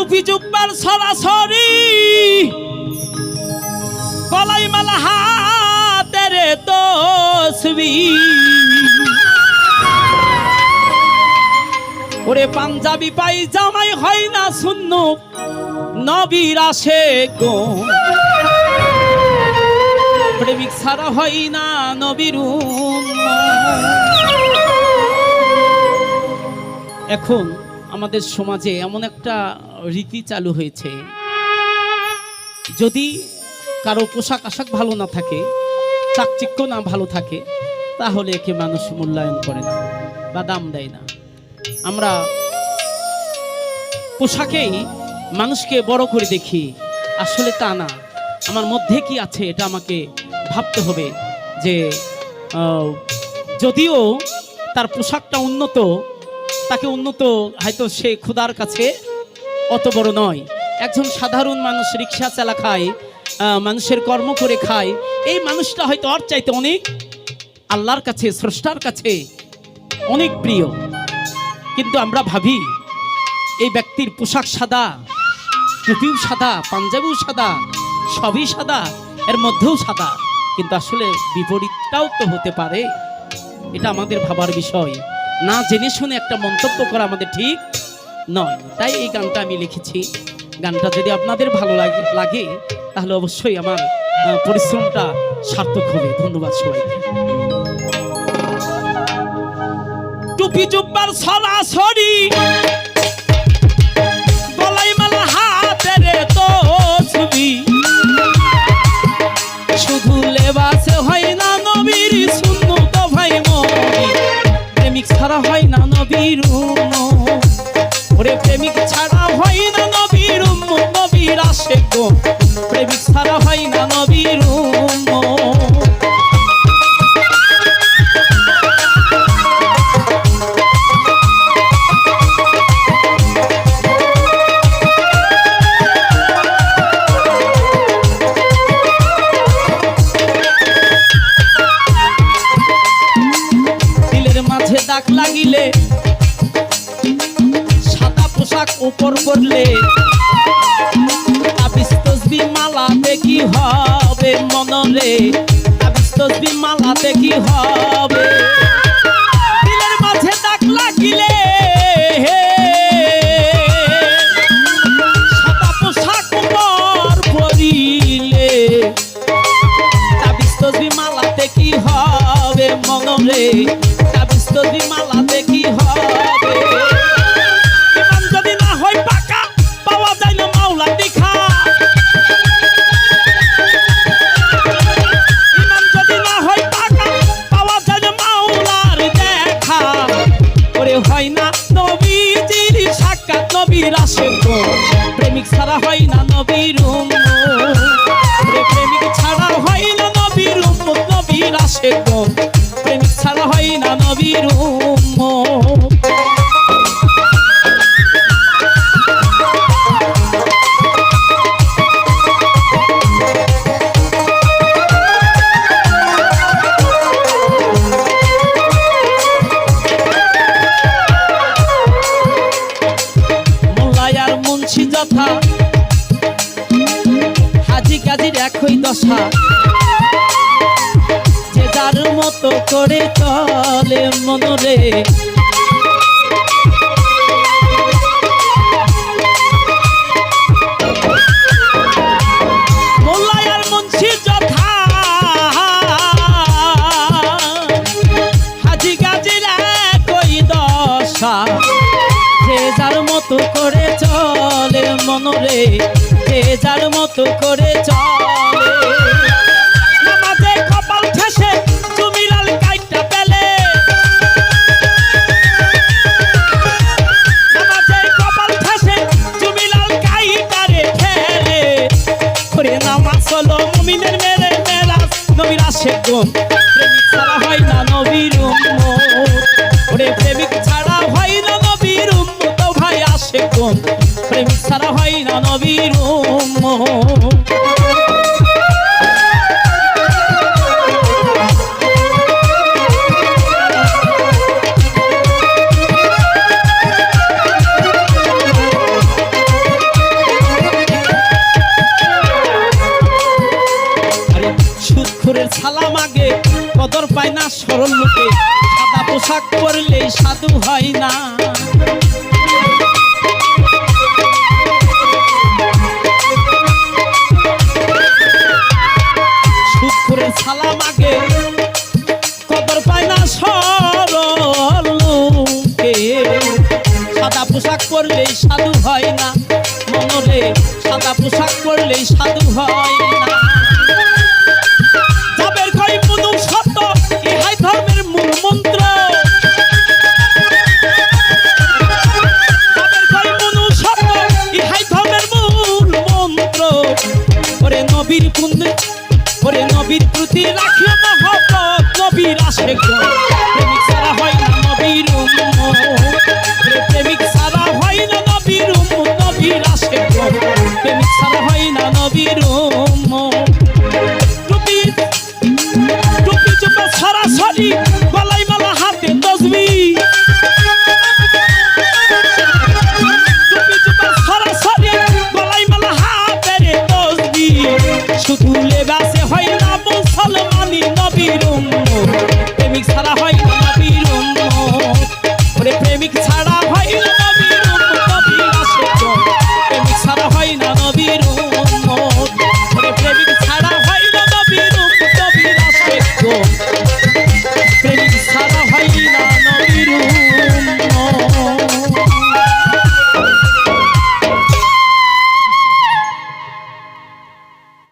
টুপি জুব্বার সরাসরি গলায় মালা হাতের তসবিহ ওরে পাঞ্জাবি পায়জামাই হয় না শূন্য নবীর আশিক গো প্রেমিক ছাড়া হয় না নবীর এখন আমাদের সমাজে এমন একটা রীতি চালু হয়েছে, যদি কারো পোশাক আশাক ভালো না থাকে, চাকচিক্য না ভালো থাকে, তাহলে একে মানুষ মূল্যায়ন করে না বা দাম দেয় না। আমরা পোশাকেই মানুষকে বড় করে দেখি, আসলে তা না। আমার মধ্যে কি আছে এটা আমাকে ভাবতে হবে যে যদিও তার পোশাকটা উন্নত, তাকে উন্নত হয়তো সে খোদার কাছে অত বড় নয়। একজন সাধারণ মানুষ রিক্সা চালা খায়, মানুষের কর্ম করে খায়, এই মানুষটা হয়তো ওর চাইতে অনেক আল্লাহর কাছে, স্রষ্টার কাছে অনেক প্রিয়। কিন্তু আমরা ভাবি এই ব্যক্তির পোশাক সাদা, টুপিও সাদা, পাঞ্জাবিও সাদা, সবই সাদা, এর মধ্যেও সাদা, কিন্তু আসলে বিপরীতটাও তো হতে পারে। এটা আমাদের ভাবার বিষয়। না জেনে শুনে একটা মন্তব্য করা আমাদের ঠিক নয়। তাই এই গানটা আমি লিখেছি। গানটা যদি আপনাদের ভালো লাগে তাহলে অবশ্যই আমার পরিশ্রমটা সার্থক হবে। ধন্যবাদ সবাইকে। টুপি জুব্বার সরাসরি গলায় মালা হাতের তসবিহ শুধু লেবাসে হয় না নবীর সুন্নত ভাই মনি প্রেমিক ছাড়া হয় না নবীর ওরে প্রেমিক ছাড়া হয় না নবীর নবীর আশিক গো প্রেমিক ছাড়া হয় না নবীর দাগ লাগিলে সাদা পোশাক উপর পড়লে তাবিজ তসবিহ মালাতে কি হবে মনরে, তাবিজ তসবিহ মালাতে কি হবে। দিলের মাঝে দাগ লাগিলে সাদা পোশাক উপর পড়িলে তাবিজ তসবিহ মালাতে কি হবে মনরে, যদি মালাতে কি হবে। ইমান যদি না হয় পাকা পাওয়া যায় না মাওলা দেখা, ইমান যদি না হয় পাকা পাওয়া যায় না মাওলার দেখা। ওরে হয় না নবীজির সাক্ষাৎ নবীর আশিক গো প্রেমিক ছাড়া হয় না নবীর প্রেমিক ছাড়া হয় না নবীর নবীর আশিক গো প্রেমিক ছাড়া হয় না নবীর মোল্লাই আর মুন্সি যথা হাজি গাজির একই দশা, যে যার মতো করে চলে মনরে। মোল্লাই আর মুন্সি যথা হাজি গাজির একই দশা, যে যার মতো করে চলে মনরে, যে যার মতো করে চলে। নামাজে কপাল ঠেসে তুমি লাল কাইটা পেলে, নামাজে কপাল ঠেসে তুমি লাল কাইটা রে খেলে। করে নামাজ হলো মুমিনের মেরে মেরাজ নবীর আশিক গো প্রেমিক ছাড়া হয় না নবীর ওরে প্রেমিক ছাড়া হয় না নবীর তো ভাই আশিক গো প্রেমিক ছাড়া হয় না নবীর পায় না সরল লোকে, সাদা পোশাক পরলে সাধু হয় না। শুক্রের সালাম আগে কদর পায় না সরল লোকে, সাদা পোশাক পরলেই সাধু হয় না মনরে, সাদা পোশাক পরলেই সাধু হয় না। যাবের কই মুনুম সত্য ইহাই ধর্মের মূল মন্ত্র, যাবের কই মুনুম সত্য ইহাই ধর্মের মূল মন্ত্র। ওরে নবীর পুণ্য, ওরে নবীর প্রতি রাখিও মহব্বত, নবীর আশিক প্রেমিক ছাড়া হয় না নবীর উম্মত, প্রেমিক ছাড়া হয় না নবীর উম্মত, নবীর আশিক প্রেমিক ছাড়া হয় না নবীর উম্মত। টুপি টুপি চুপা সরাসরি